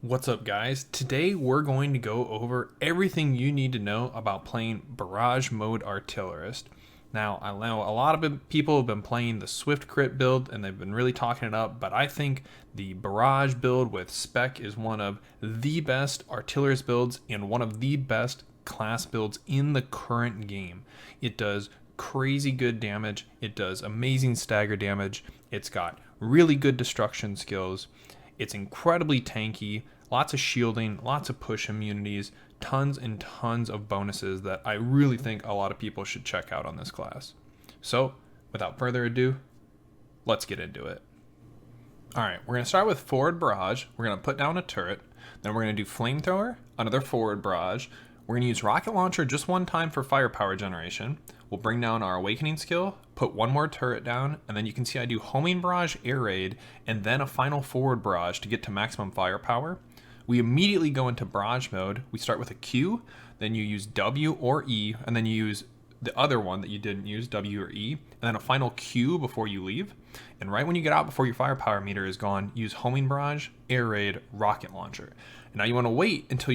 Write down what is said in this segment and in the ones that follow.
What's up, guys? Today we're going to go over everything you need to know about playing Barrage Mode Artillerist. Now, I know a lot of people have been playing the Swift Crit build and they've been really talking it up, but I think the Barrage build with Spec is one of the best Artillerist builds and one of the best class builds in the current game. It does crazy good damage, it does amazing stagger damage, it's got really good destruction skills. It's incredibly tanky, lots of shielding, lots of push immunities, tons and tons of bonuses that I really think a lot of people should check out on this class. So, without further ado, let's get into it. Alright, we're going to start with forward barrage. We're going to put down a turret. Then we're going to do flamethrower, another forward barrage. We're going to use rocket launcher just one time for firepower generation. We'll bring down our awakening skill, put one more turret down, and then you can see I do homing barrage, air raid, and then a final forward barrage to get to maximum firepower. We immediately go into barrage mode. We start with a Q, then you use W or E, and then you use the other one that you didn't use, W or E, and then a final Q before you leave. And right when you get out before your firepower meter is gone, use homing barrage, air raid, rocket launcher. And now you want to wait until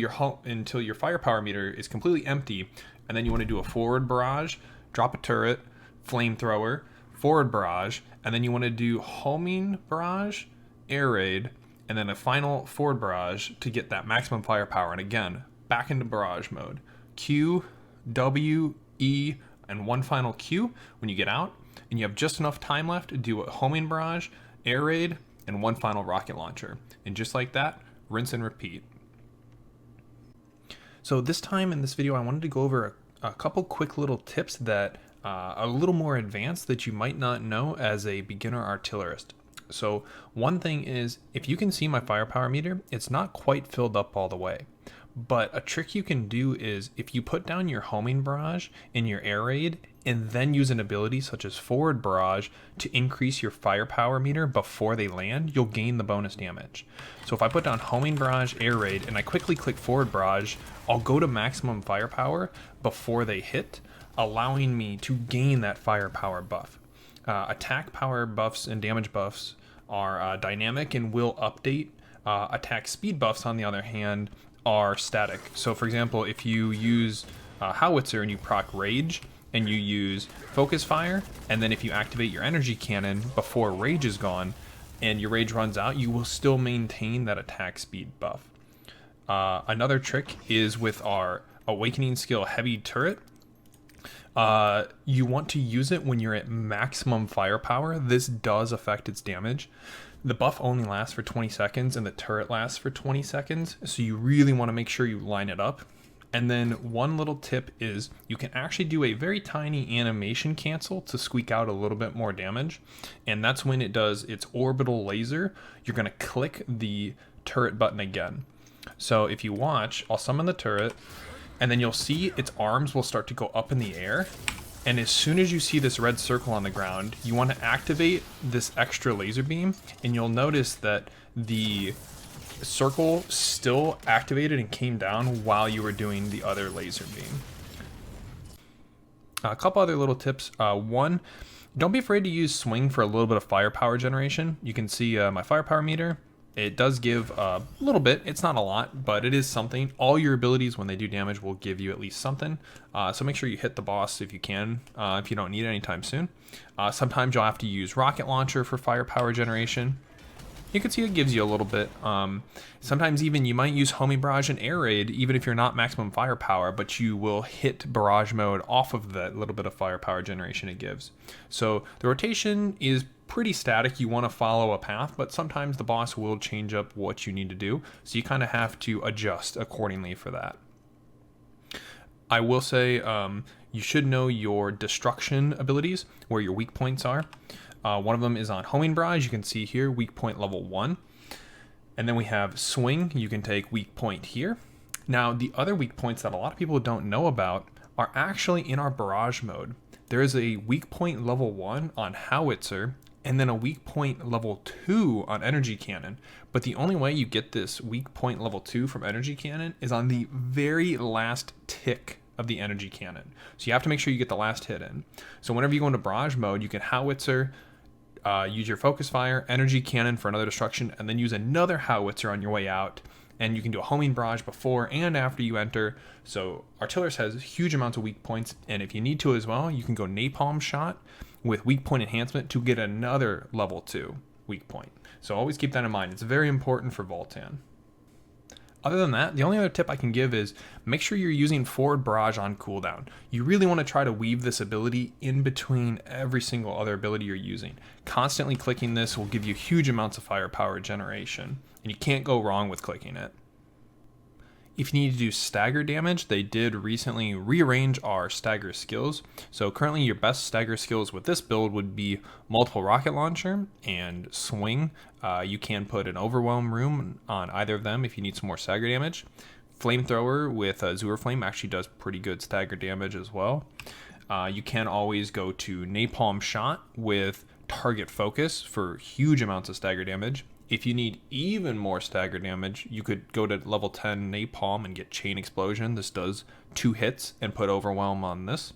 your firepower meter is completely empty, and then you want to do a forward barrage, drop a turret, flamethrower, forward barrage, and then you want to do homing barrage, air raid, and then a final forward barrage to get that maximum firepower. And again, back into barrage mode. Q, W, E, and one final Q when you get out. And you have just enough time left to do a homing barrage, air raid, and one final rocket launcher. And just like that, rinse and repeat. So this time in this video, I wanted to go over a couple quick little tips that are a little more advanced that you might not know as a beginner artillerist. So one thing is, if you can see my firepower meter, it's not quite filled up all the way. But a trick you can do is if you put down your homing barrage in your air raid and then use an ability such as forward barrage to increase your firepower meter before they land, you'll gain the bonus damage. So if I put down homing barrage, air raid, and I quickly click forward barrage, I'll go to maximum firepower before they hit, allowing me to gain that firepower buff. Attack power buffs and damage buffs are dynamic and will update. Attack speed buffs, on the other hand, are static. So for example, if you use howitzer and you proc rage and you use focus fire, and then if you activate your energy cannon before rage is gone and your rage runs out, you will still maintain that attack speed buff. Another trick is with our awakening skill heavy turret. You want to use it when you're at maximum firepower. This does affect its damage. The buff only lasts for 20 seconds and the turret lasts for 20 seconds. So you really want to make sure you line it up. And then one little tip is you can actually do a very tiny animation cancel to squeak out a little bit more damage. And that's when it does its orbital laser. You're going to click the turret button again. So if you watch, I'll summon the turret, and then you'll see its arms will start to go up in the air. And as soon as you see this red circle on the ground, you want to activate this extra laser beam, and you'll notice that the circle still activated and came down while you were doing the other laser beam. A couple other little tips. One, don't be afraid to use swing for a little bit of firepower generation. You can see my firepower meter. It does give a little bit. It's not a lot, but it is something. All your abilities, when they do damage, will give you at least something. So make sure you hit the boss if you can, if you don't need it anytime soon. Sometimes you'll have to use rocket launcher for firepower generation. You can see it gives you a little bit. Sometimes even you might use homing barrage and air raid, even if you're not maximum firepower, but you will hit barrage mode off of that little bit of firepower generation it gives. So the rotation is pretty static. You want to follow a path, but sometimes the boss will change up what you need to do. So you kind of have to adjust accordingly for that. I will say you should know your destruction abilities, where your weak points are. One of them is on homing barrage. You can see here, weak point level 1. And then we have swing. You can take weak point here. Now, the other weak points that a lot of people don't know about are actually in our barrage mode. There is a weak point level 1 on howitzer, and then a weak point level 2 on energy cannon. But the only way you get this weak point level 2 from energy cannon is on the very last tick of the energy cannon. So you have to make sure you get the last hit in. So whenever you go into barrage mode, you can howitzer, use your focus fire, energy cannon for another destruction, and then use another howitzer on your way out and you can do a homing barrage before and after you enter. So Artillerist has huge amounts of weak points, and if you need to as well, you can go napalm shot with weak point enhancement to get another level 2 weak point. So always keep that in mind. It's very important for Voltan. Other than that, the only other tip I can give is make sure you're using forward barrage on cooldown. You really want to try to weave this ability in between every single other ability you're using. Constantly clicking this will give you huge amounts of firepower generation, and you can't go wrong with clicking it. If you need to do stagger damage, they did recently rearrange our stagger skills. So currently your best stagger skills with this build would be multiple rocket launcher and swing. You can put an overwhelm room on either of them if you need some more stagger damage. Flamethrower with Azure Flame actually does pretty good stagger damage as well. You can always go to napalm shot with target focus for huge amounts of stagger damage. If you need even more stagger damage, you could go to level 10 napalm and get chain explosion. This does 2 hits and put overwhelm on this.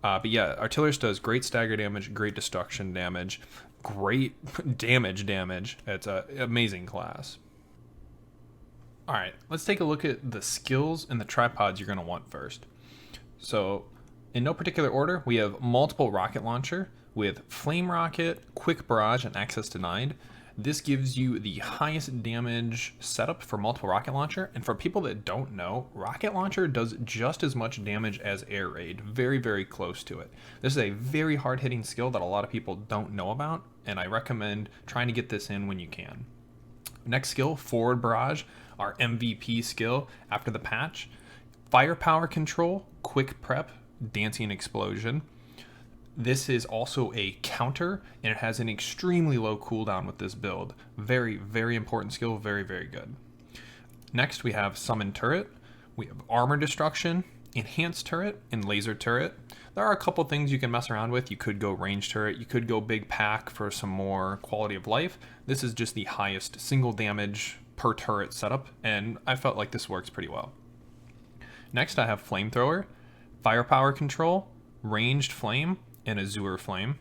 But yeah, Artillerist does great stagger damage, great destruction damage, great damage. It's an amazing class. All right, let's take a look at the skills and the tripods you're going to want first. So in no particular order, we have multiple rocket launcher with flame rocket, quick barrage, and access denied. This gives you the highest damage setup for multiple rocket launcher. And for people that don't know, rocket launcher does just as much damage as air raid, very, very close to it. This is a very hard hitting skill that a lot of people don't know about, and I recommend trying to get this in when you can. Next skill, forward barrage, our MVP skill after the patch. Firepower control, quick prep, dancing explosion. This is also a counter, and it has an extremely low cooldown with this build. Very, very important skill, very, very good. Next, we have summon turret. We have armor destruction, enhanced turret, and laser turret. There are a couple things you can mess around with. You could go range turret, you could go big pack for some more quality of life. This is just the highest single damage per turret setup, and I felt like this works pretty well. Next, I have flamethrower, firepower control, ranged flame, and Azure Flame.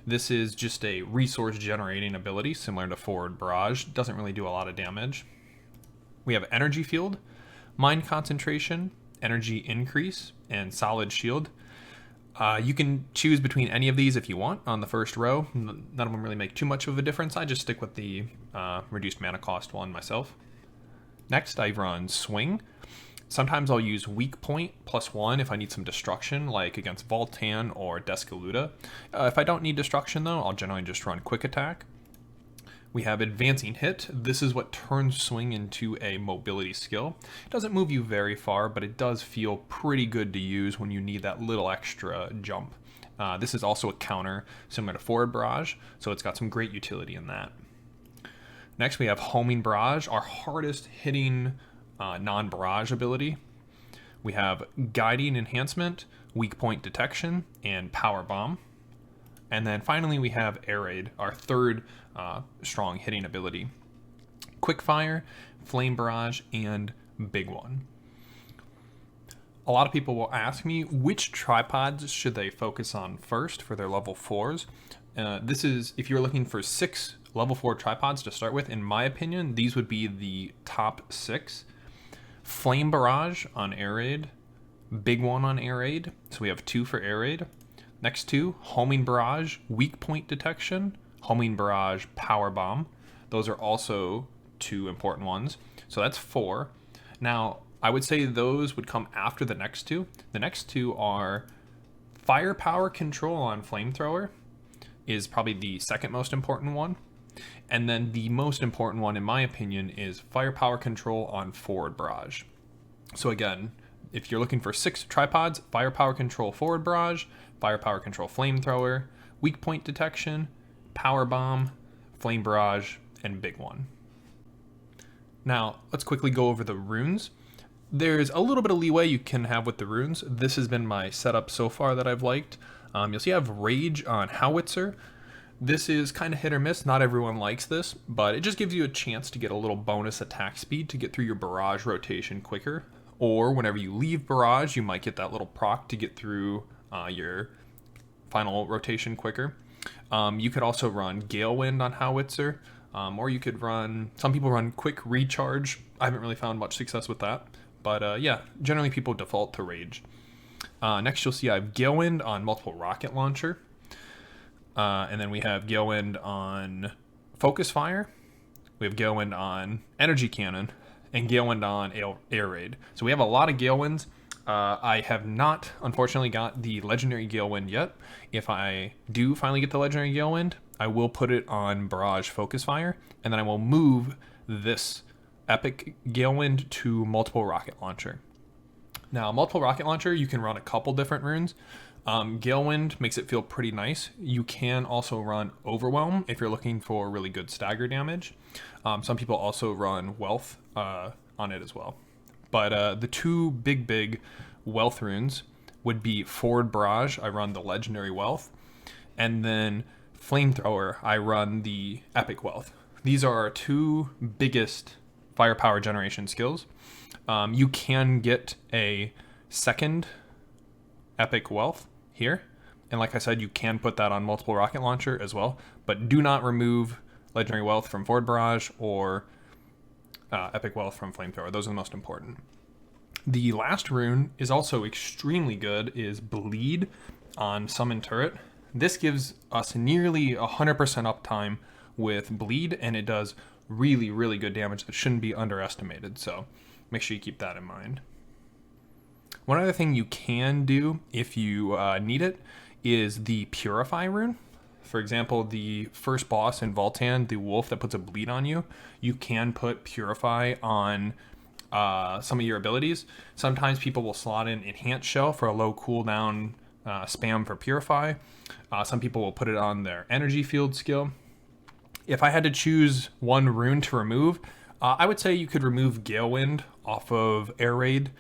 This is just a resource generating ability similar to forward barrage. Doesn't really do a lot of damage. We have energy field, mind concentration, energy increase, and solid shield. You can choose between any of these if you want on the first row. None of them really make too much of a difference. I just stick with the reduced mana cost one myself. Next, I run swing. Sometimes I'll use weak point +1 if I need some destruction, like against Voltan or Descaluda. If I don't need destruction though, I'll generally just run quick attack. We have advancing hit. This is what turns swing into a mobility skill. It doesn't move you very far, but it does feel pretty good to use when you need that little extra jump. This is also a counter similar to forward barrage, so it's got some great utility in that. Next we have homing barrage, our hardest hitting non-barrage ability. We have guiding enhancement, weak point detection, and power bomb. And then finally we have air raid, our third strong hitting ability. Quick fire, flame barrage, and big one. A lot of people will ask me which tripods should they focus on first for their level 4s. This is, if you're looking for 6 level 4 tripods to start with, in my opinion, these would be the top 6. Flame barrage on air raid, big one on air raid, so we have 2 for air raid. Next 2, homing barrage, weak point detection, homing barrage, power bomb. Those are also 2 important ones, so that's 4. Now I would say those would come after the next 2. The next 2 are firepower control on flamethrower is probably the second most important one. And then the most important one, in my opinion, is firepower control on forward barrage. So again, if you're looking for 6 tripods, firepower control forward barrage, firepower control flamethrower, weak point detection, power bomb, flame barrage, and big one. Now, let's quickly go over the runes. There's a little bit of leeway you can have with the runes. This has been my setup so far that I've liked. You'll see I have Rage on Howitzer. This is kind of hit or miss. Not everyone likes this, but it just gives you a chance to get a little bonus attack speed to get through your barrage rotation quicker. Or whenever you leave barrage, you might get that little proc to get through your final rotation quicker. You could also run Gale Wind on Howitzer. Or you could run, some people run quick recharge. I haven't really found much success with that. But yeah, generally people default to rage. Next you'll see I have Gale Wind on multiple rocket launcher. And then we have Gale Wind on focus fire. We have Gale Wind on energy cannon. And Gale Wind on air raid. So we have a lot of Gale Winds. I have not, unfortunately, got the legendary Gale Wind yet. If I do finally get the legendary Gale Wind, I will put it on Barrage Focus Fire, and then I will move this epic Gale Wind to multiple rocket launcher. Now, multiple rocket launcher, you can run a couple different runes. Gale Wind makes it feel pretty nice. You can also run Overwhelm if you're looking for really good stagger damage. Some people also run Wealth on it as well. But the two big Wealth runes would be Forward Barrage. I run the legendary Wealth. And then Flamethrower, I run the epic Wealth. These are our two biggest firepower generation skills. You can get a second epic Wealth here. And like I said, you can put that on multiple rocket launcher as well. But do not remove legendary Wealth from Forward Barrage or epic Wealth from Flamethrower. Those are the most important. The last rune is also extremely good, is Bleed on Summon Turret. This gives us nearly 100% uptime with Bleed, and it does really good damage that shouldn't be underestimated. So make sure you keep that in mind. One other thing you can do if you need it is the Purify rune. For example, the first boss in Voltan, the wolf that puts a bleed on you, you can put Purify on some of your abilities. Sometimes people will slot in Enhanced Shell for a low cooldown spam for Purify. Some people will put it on their energy field skill. If I had to choose one rune to remove, I would say you could remove Gale Wind off of Air Raid.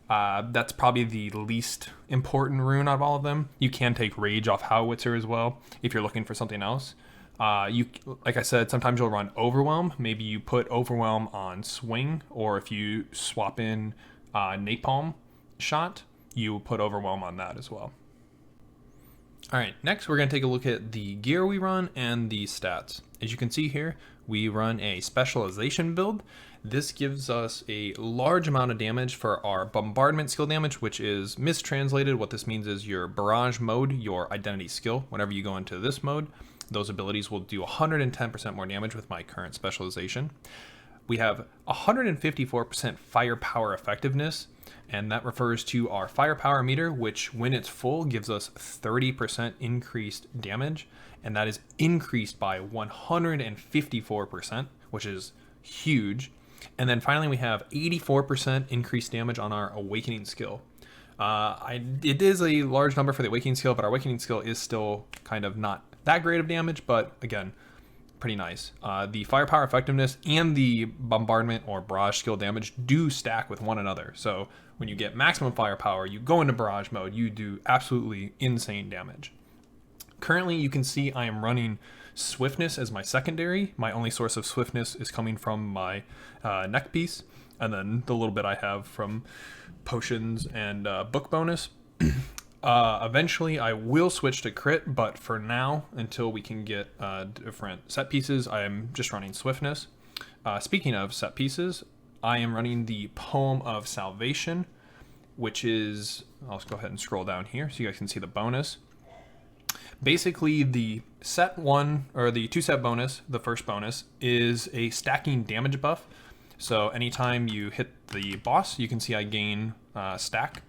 That's probably the least important rune out of all of them. You can take Rage off Howitzer as well if you're looking for something else. Like I said, sometimes you'll run Overwhelm. Maybe you put Overwhelm on Swing, or if you swap in Napalm Shot, you put Overwhelm on that as well. All right, next we're going to take a look at the gear we run and the stats. As you can see here, we run a specialization build. This gives us a large amount of damage for our bombardment skill damage, which is mistranslated. What this means is your barrage mode, your identity skill. Whenever you go into this mode, those abilities will do 110% more damage with my current specialization. We have 154% firepower effectiveness, and that refers to our firepower meter, which when it's full gives us 30% increased damage, and that is increased by 154%, which is huge. And then finally we have 84% increased damage on our awakening skill. It is a large number for the awakening skill, but our awakening skill is still kind of not that great of damage, but again, pretty nice. The firepower effectiveness and the bombardment or barrage skill damage do stack with one another. So when you get maximum firepower, you go into barrage mode, you do absolutely insane damage. Currently, you can see I am running swiftness as my secondary. My only source of swiftness is coming from my neck piece, and then the little bit I have from potions and book bonus. Eventually I will switch to crit, but for now, until we can get different set pieces, I am just running swiftness. Speaking of set pieces, I am running the Poem of Salvation, which is, I'll just go ahead and scroll down here so you guys can see the bonus. Basically, the set one, or the 2-set bonus, the first bonus, is a stacking damage buff. So anytime you hit the boss, you can see I gain stack.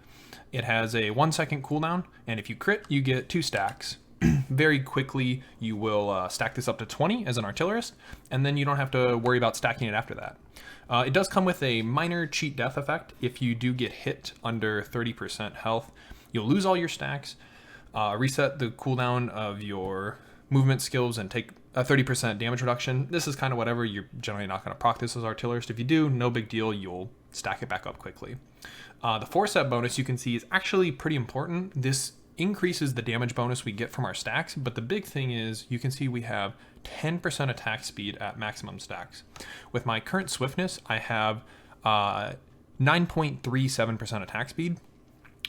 It has a 1-second cooldown, and if you crit, you get 2 stacks. Very quickly, you will stack this up to 20 as an artillerist, and then you don't have to worry about stacking it after that. It does come with a minor cheat death effect. If you do get hit under 30% health, you'll lose all your stacks, reset the cooldown of your movement skills, and take a 30% damage reduction. This is kind of whatever. You're generally not going to proc this as artillerist. If you do, no big deal. You'll stack it back up quickly. The 4-set bonus you can see is actually pretty important. This increases the damage bonus we get from our stacks, but the big thing is you can see we have 10% attack speed at maximum stacks. With my current swiftness, I have 9.37% attack speed.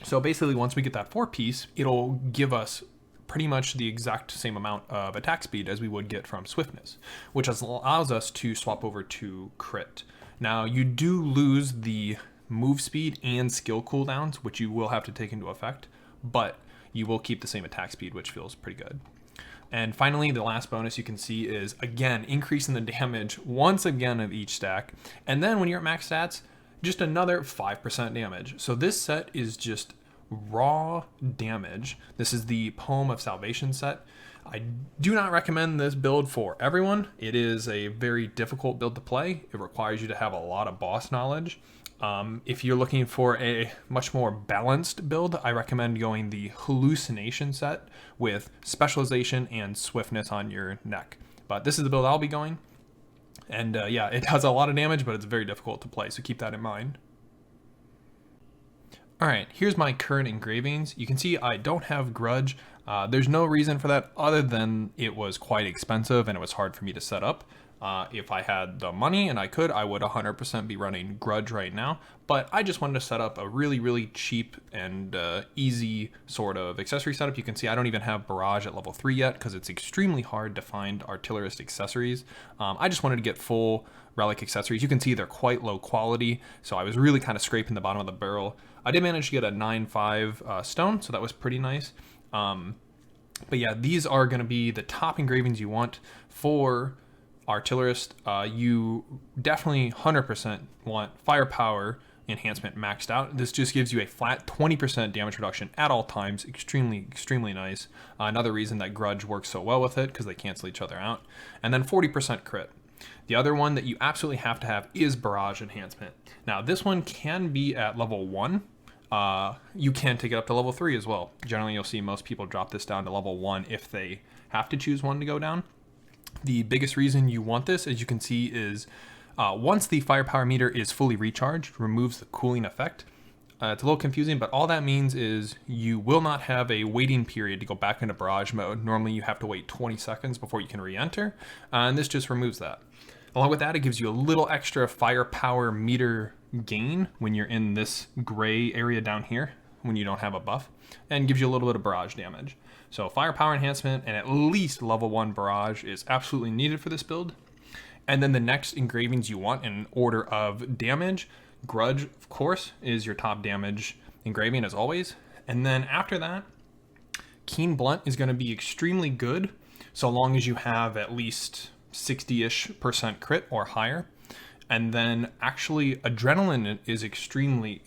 So basically, once we get that 4-piece, it'll give us pretty much the exact same amount of attack speed as we would get from swiftness, which allows us to swap over to crit. Now, you do lose the move speed and skill cooldowns, which you will have to take into effect, but you will keep the same attack speed, which feels pretty good. And finally, the last bonus you can see is, again, increasing the damage once again of each stack. And then when you're at max stats, just another 5% damage. So this set is just raw damage. This is the Poem of Salvation set. I do not recommend this build for everyone. It is a very difficult build to play. It requires you to have a lot of boss knowledge. If you're looking for a much more balanced build, I recommend going the Hallucination set with Specialization and Swiftness on your neck. But this is the build I'll be going. And yeah, it does a lot of damage, but it's very difficult to play, so keep that in mind. Alright, here's my current engravings. You can see I don't have Grudge. There's no reason for that other than it was quite expensive and it was hard for me to set up. If I had the money and I could, I would 100% be running Grudge right now, but I just wanted to set up a really, really cheap and easy sort of accessory setup. You can see I don't even have Barrage at level 3 yet because it's extremely hard to find Artillerist accessories. I just wanted to get full relic accessories. You can see they're quite low quality, so I was really kind of scraping the bottom of the barrel. I did manage to get a 9.5 stone, so that was pretty nice. But yeah, these are going to be the top engravings you want for Artillerist. You definitely 100% want firepower enhancement maxed out. This just gives you a flat 20% damage reduction at all times. Extremely nice. Another reason that Grudge works so well with it, because they cancel each other out. And then 40% crit. The other one that you absolutely have to have is Barrage enhancement. Now this one can be at level 1. You can take it up to level 3 as well. Generally you'll see most people drop this down to level 1 if they have to choose one to go down. The biggest reason you want this, as you can see, is once the firepower meter is fully recharged, removes the cooling effect. It's a little confusing, but all that means is you will not have a waiting period to go back into Barrage mode. Normally you have to wait 20 seconds before you can re-enter, and this just removes that. Along with that, it gives you a little extra firepower meter gain when you're in this gray area down here, when you don't have a buff, and gives you a little bit of Barrage damage. So firepower enhancement and at least level 1 Barrage is absolutely needed for this build. And then the next engravings you want in order of damage, Grudge, of course, is your top damage engraving as always. And then after that, Keen Blunt is going to be extremely good so long as you have at least 60-ish% crit or higher. And then actually Adrenaline is extremely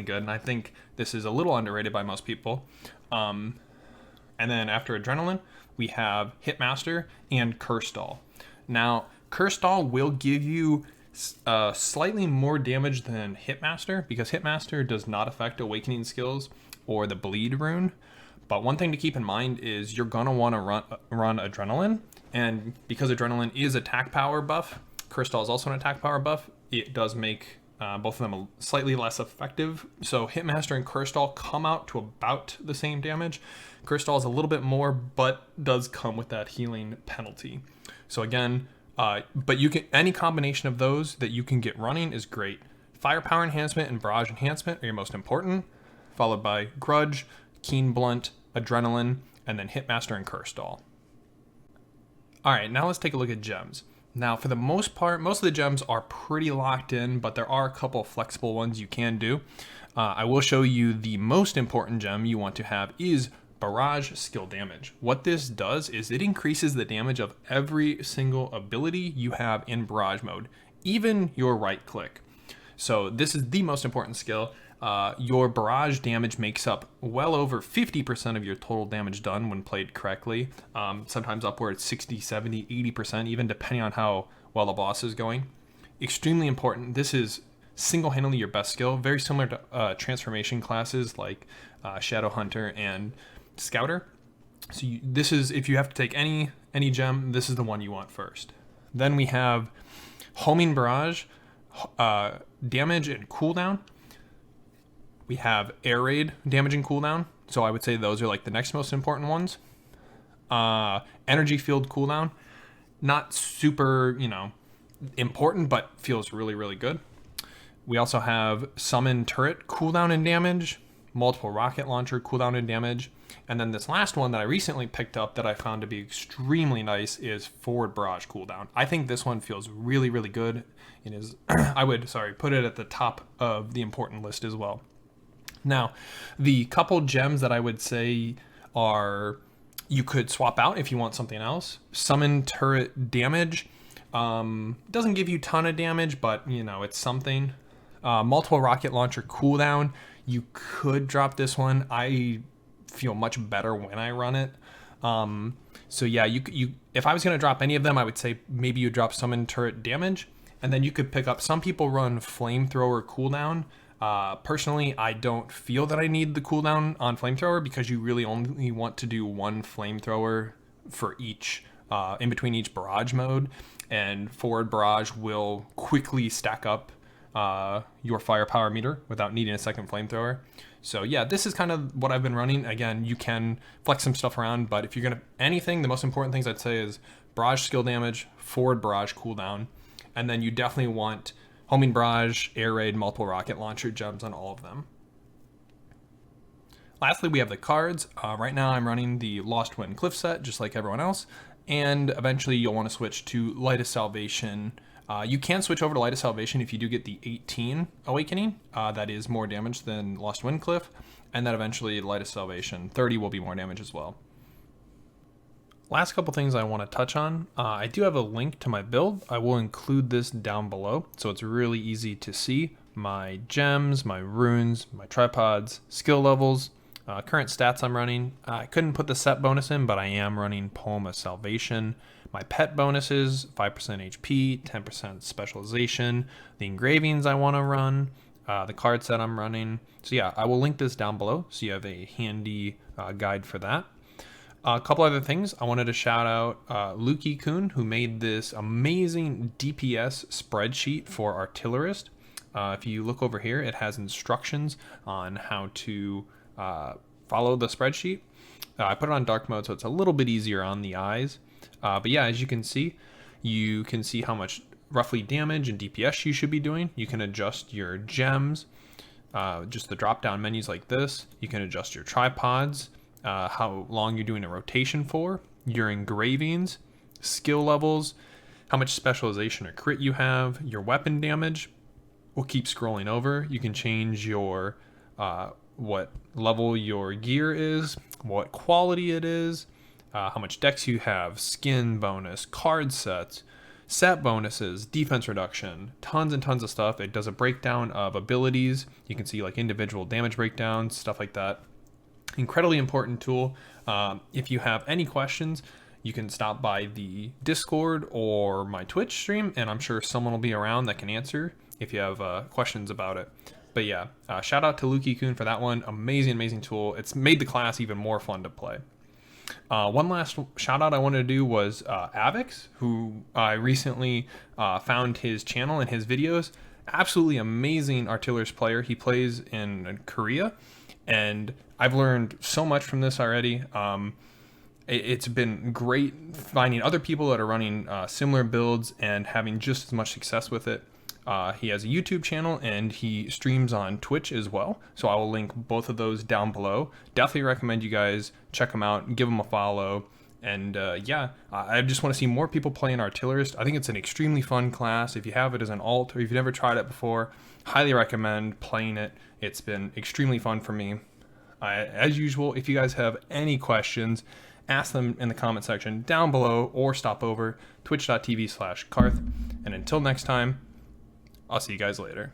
good, and I think this is a little underrated by most people. And then after Adrenaline, we have Hitmaster and Curse Doll. Now, Curse Doll will give you slightly more damage than Hitmaster, because Hitmaster does not affect Awakening skills or the Bleed rune. But one thing to keep in mind is you're going to want to run Adrenaline, and because Adrenaline is attack power buff, Curse Doll is also an attack power buff, it does make both of them slightly less effective. So Hitmaster and Curse Doll come out to about the same damage. Curse Doll is a little bit more, but does come with that healing penalty. So again, but you can, any combination of those that you can get running is great. Firepower enhancement and Barrage enhancement are your most important, followed by Grudge, Keen Blunt, Adrenaline, and then Hitmaster and Curse Doll. Alright, now let's take a look at gems. Now, for the most part, most of the gems are pretty locked in, but there are a couple flexible ones you can do. I will show you the most important gem you want to have is Barrage skill damage. What this does is it increases the damage of every single ability you have in Barrage mode, even your right click. So this is the most important skill. Your Barrage damage makes up well over 50% of your total damage done when played correctly. Sometimes upwards 60, 70, 80%, even depending on how well the boss is going. Extremely important. This is single-handedly your best skill, very similar to transformation classes like Shadow Hunter and Scouter. So this is, if you have to take any gem, this is the one you want first. Then we have Homing Barrage, damage and cooldown. We have Air Raid damage and cooldown. So I would say those are like the next most important ones. Energy Field cooldown. Not super, important, but feels really good. We also have Summon Turret cooldown and damage. Multiple Rocket Launcher cooldown and damage. And then this last one that I recently picked up that I found to be extremely nice is Forward Barrage cooldown. I think this one feels really, really good. It is, I would, put it at the top of the important list as well. Now, the couple gems that I would say are you could swap out if you want something else. Summon turret damage. Doesn't give you a ton of damage, but you know, it's something. Multiple rocket launcher cooldown. You could drop this one. I feel much better when I run it. So yeah, you if I was gonna drop any of them, I would say maybe you drop summon turret damage, and then you could pick up. Some people run flamethrower cooldown. Personally, I don't feel that I need the cooldown on flamethrower because you really only want to do one flamethrower for each in between each barrage mode, and forward barrage will quickly stack up your firepower meter without needing a second flamethrower. So yeah, this is kind of what I've been running. Again, you can flex some stuff around, but if you're gonna anything, the most important things I'd say is barrage skill damage, forward barrage cooldown, and then you definitely want homing barrage, air raid, multiple rocket launcher gems on all of them. Lastly, we have the cards. Right now I'm running the Lost Wind Cliff set, just like everyone else, and eventually you'll want to switch to Light of Salvation. You can switch over to Light of Salvation if you do get the 18 Awakening. That is more damage than Lost Wind Cliff, and then eventually Light of Salvation 30 will be more damage as well. Last couple things I want to touch on. I do have a link to my build. I will include this down below, so it's really easy to see my gems, my runes, my tripods, skill levels, current stats I'm running. I couldn't put the set bonus in, but I am running Poem of Salvation. My pet bonuses, 5% HP, 10% specialization, the engravings I want to run, the card set I'm running. So yeah, I will link this down below so you have a handy guide for that. A couple other things. I wanted to shout out Lukey Kuhn, who made this amazing DPS spreadsheet for Artillerist. If you look over here, it has instructions on how to follow the spreadsheet. I put it on dark mode, so it's a little bit easier on the eyes. But yeah, as you can see how much roughly damage and DPS you should be doing. You can adjust your gems, just the drop-down menus like this. You can adjust your tripods, how long you're doing a rotation for, your engravings, skill levels, how much specialization or crit you have, your weapon damage. We'll keep scrolling over. You can change your what level your gear is, what quality it is, how much dex you have, skin bonus, card sets, set bonuses, defense reduction, tons and tons of stuff. It does a breakdown of abilities. You can see like individual damage breakdowns, stuff like that. Incredibly important tool. If you have any questions, you can stop by the Discord or my Twitch stream, and I'm sure someone will be around that can answer if you have questions about it. But yeah, shout out to Lukey Kuhn for that one. Amazing tool. It's made the class even more fun to play. One last shout out I wanted to do was Avix, who I recently found his channel and his videos. Absolutely amazing Artillerist player. He plays in Korea, and I've learned so much from this already. It's been great finding other people that are running similar builds and having just as much success with it. He has a YouTube channel and he streams on Twitch as well. So I will link both of those down below. Definitely recommend you guys check him out and give him a follow. And yeah, I just want to see more people playing Artillerist. I think it's an extremely fun class. If you have it as an alt or if you've never tried it before, highly recommend playing it. It's been extremely fun for me. As usual, if you guys have any questions, ask them in the comment section down below or stop over twitch.tv/Karth. And until next time, I'll see you guys later.